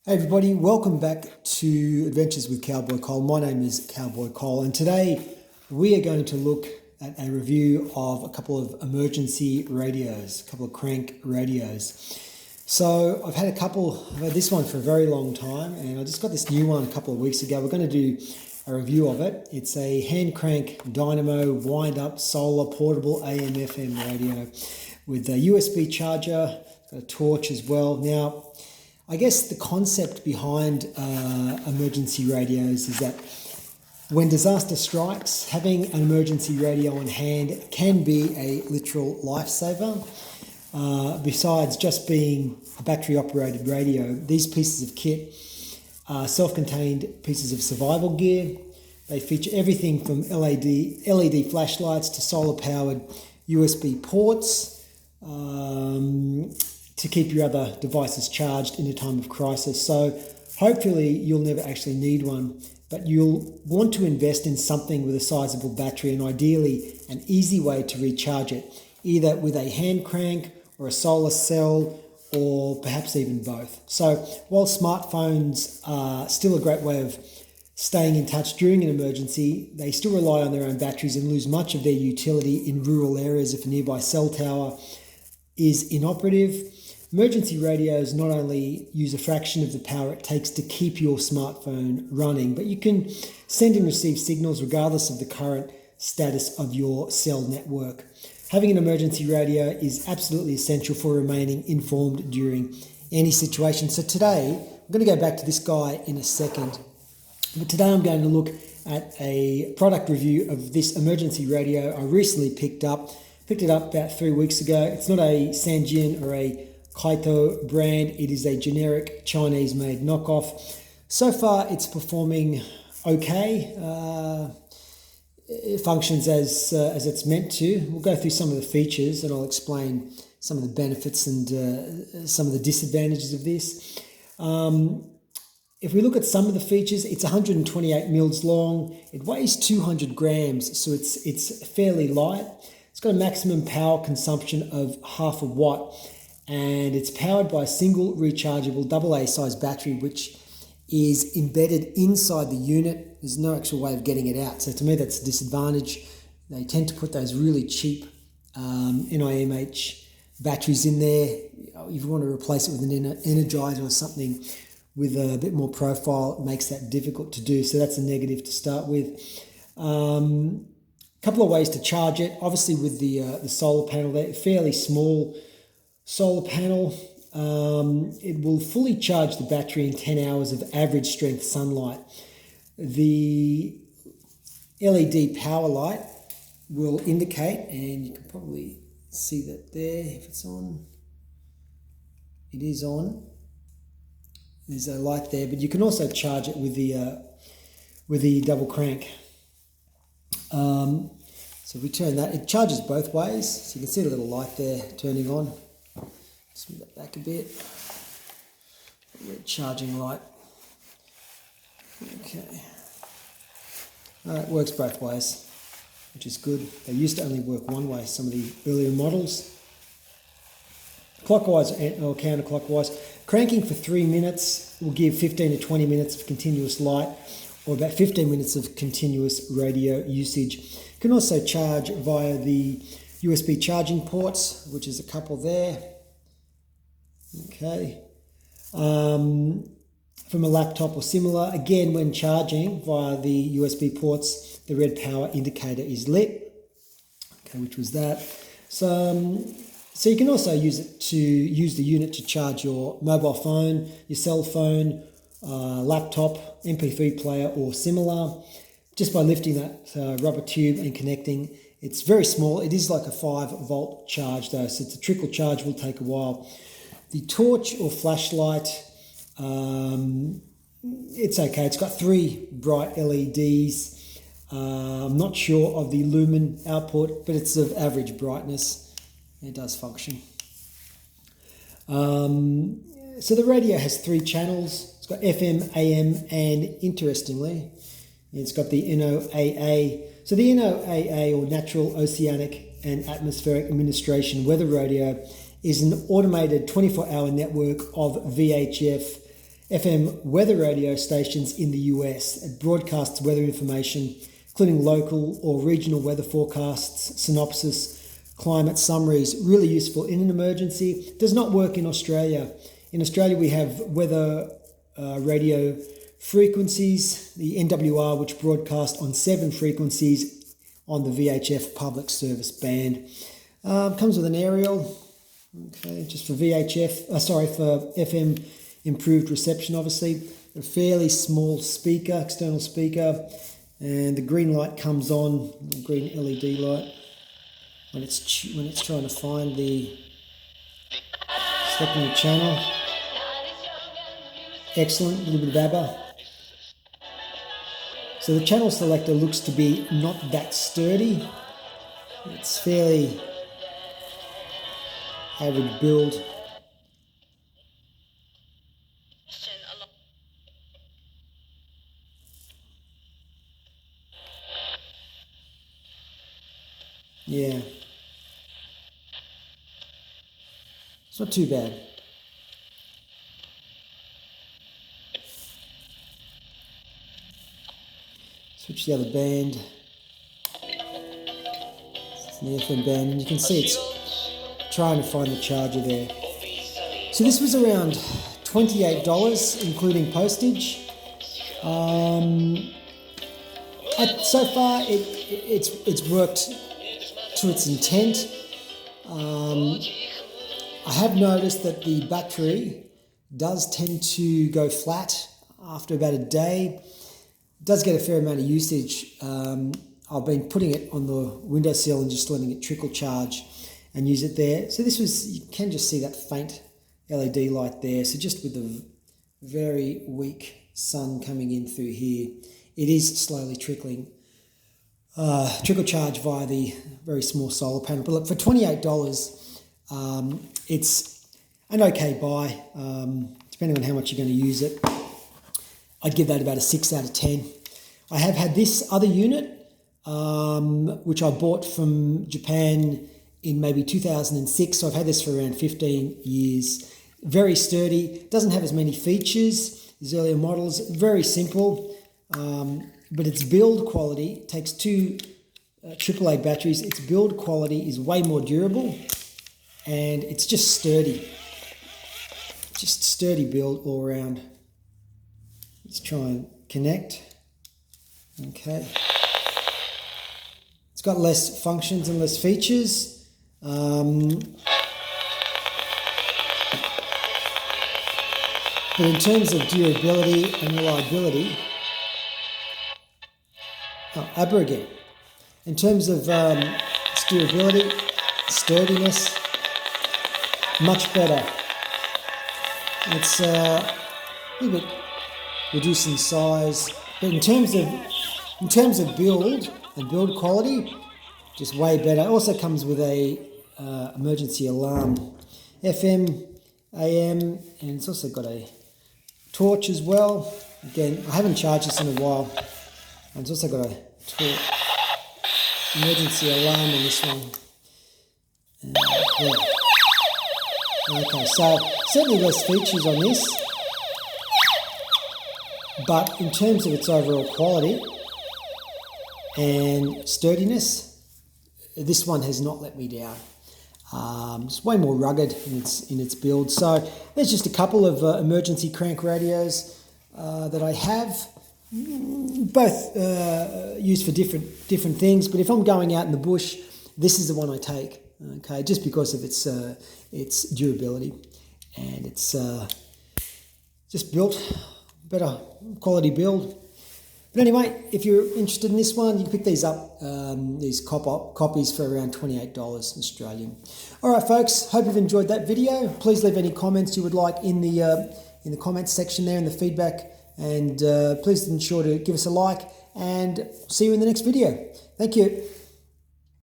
Hey everybody, welcome back to Adventures with Cowboy Cole. My name is Cowboy Cole, and today we are going to look at a review of a couple of emergency radios, a couple of crank radios. So I've had this one for a very long time, and I just got this new one a couple of weeks ago. We're going to do a review of it. It's a hand crank dynamo wind-up solar portable AM/FM radio with a USB charger, got a torch as well. Now, I guess the concept behind emergency radios is that when disaster strikes, having an emergency radio on hand can be a literal lifesaver. Besides just being a battery-operated radio, these pieces of kit are self-contained pieces of survival gear. They feature everything from LED flashlights to solar-powered USB ports, to keep your other devices charged in a time of crisis. So hopefully you'll never actually need one, but you'll want to invest in something with a sizable battery and ideally an easy way to recharge it, either with a hand crank or a solar cell or perhaps even both. So while smartphones are still a great way of staying in touch during an emergency, they still rely on their own batteries and lose much of their utility in rural areas if a nearby cell tower is inoperative. Emergency radios not only use a fraction of the power it takes to keep your smartphone running, but you can send and receive signals regardless of the current status of your cell network. Having an emergency radio is absolutely essential for remaining informed during any situation. So today, I'm going to go back to this guy in a second, but today I'm going to look at a product review of this emergency radio I recently picked up. Picked it up about 3 weeks ago. It's not a Sanjin or a Kaito brand. It is a generic Chinese-made knockoff. So far, it's performing okay. It functions as it's meant to. We'll go through some of the features, and I'll explain some of the benefits and some of the disadvantages of this. If we look at some of the features, it's 128 mils long. It weighs 200 grams, so it's fairly light. It's got a maximum power consumption of half a watt, and it's powered by a single rechargeable AA size battery, which is embedded inside the unit. There's no actual way of getting it out. So to me, that's a disadvantage. They tend to put those really cheap NIMH batteries in there. If you want to replace it with an Energizer or something with a bit more profile, it makes that difficult to do. So that's a negative to start with. Couple of ways to charge it. Obviously with the solar panel there, fairly small solar panel. It will fully charge the battery in 10 hours of average strength sunlight. The LED power light will indicate, and you can probably see that there if it's on. It is on. There's a light there, but you can also charge it with the double crank. So if we turn that, it charges both ways. So you can see the little light there turning on. Just move that back a bit. Charging light. Okay. It works both ways, which is good. They used to only work one way, some of the earlier models. Clockwise or counterclockwise. Cranking for 3 minutes will give 15 to 20 minutes of continuous light, or about 15 minutes of continuous radio usage. You can also charge via the USB charging ports, which is a couple there. Okay. From a laptop or similar, again, when charging via the USB ports, the red power indicator is lit. Okay, which was that. So you can also use the unit to charge your mobile phone, your cell phone, laptop, MP3 player or similar, just by lifting that rubber tube and connecting. It's very small. It is like a 5-volt charge though, so it's a trickle charge, will take a while. The torch or flashlight, it's okay. It's got 3 bright LEDs. I'm not sure of the lumen output, but it's of average brightness. It does function. So the radio has 3 channels. It's got FM, AM, and interestingly, it's got the NOAA. So the NOAA, or Natural Oceanic and Atmospheric Administration Weather Radio, is an automated 24-hour network of VHF FM weather radio stations in the US. It broadcasts weather information, including local or regional weather forecasts, synopsis, climate summaries. Really useful in an emergency. Does not work in Australia. In Australia, we have weather radio frequencies, the NWR, which broadcast on 7 frequencies on the VHF public service band. Comes with an aerial, okay, just for for FM improved reception, obviously. A fairly small speaker, external speaker, and the green light comes on, the green LED light, when it's trying to find selecting the channel. Excellent, a little bit of ABBA. So the channel selector looks to be not that sturdy. It's fairly average build. Yeah. It's not too bad. Switch the other band. It's the FM band, and you can see it's trying to find the charger there. So this was around $28, including postage. So far, it's worked to its intent. I have noticed that the battery does tend to go flat after about a day. It does get a fair amount of usage. I've been putting it on the windowsill and just letting it trickle charge and use it there. So you can just see that faint LED light there. So just with the very weak sun coming in through here, it is slowly trickle charge via the very small solar panel. But look, for $28, it's an okay buy, depending on how much you're going to use it. I'd give that about a 6 out of 10. I have had this other unit, which I bought from Japan in maybe 2006. So I've had this for around 15 years. Very sturdy, doesn't have as many features as earlier models, very simple, but its build quality, takes 2 AAA batteries, its build quality is way more durable, and it's just sturdy. Just sturdy build all around. Let's try and connect. Okay. It's got less functions and less features. But in terms of durability and reliability, ABBA again. In terms of its durability, sturdiness, much better. It's a little bit reduced in size, but in terms of build and build quality, just way better. It also comes with a emergency alarm, FM, AM, and it's also got a torch as well. Again, I haven't charged this in a while. And it's also got a torch, emergency alarm on this one. Yeah. Okay, so certainly less features on this, but in terms of its overall quality and sturdiness, this one has not let me down. It's way more rugged in its build. So there's just a couple of emergency crank radios that I have, both used for different things. But if I'm going out in the bush, this is the one I take. Okay, just because of its durability, and it's just built better quality build. But anyway, if you're interested in this one, you can pick these up, these copies for around $28 Australian. All right, folks, hope you've enjoyed that video. Please leave any comments you would like in the comments section there, in the feedback, and please ensure to give us a like, and see you in the next video. Thank you.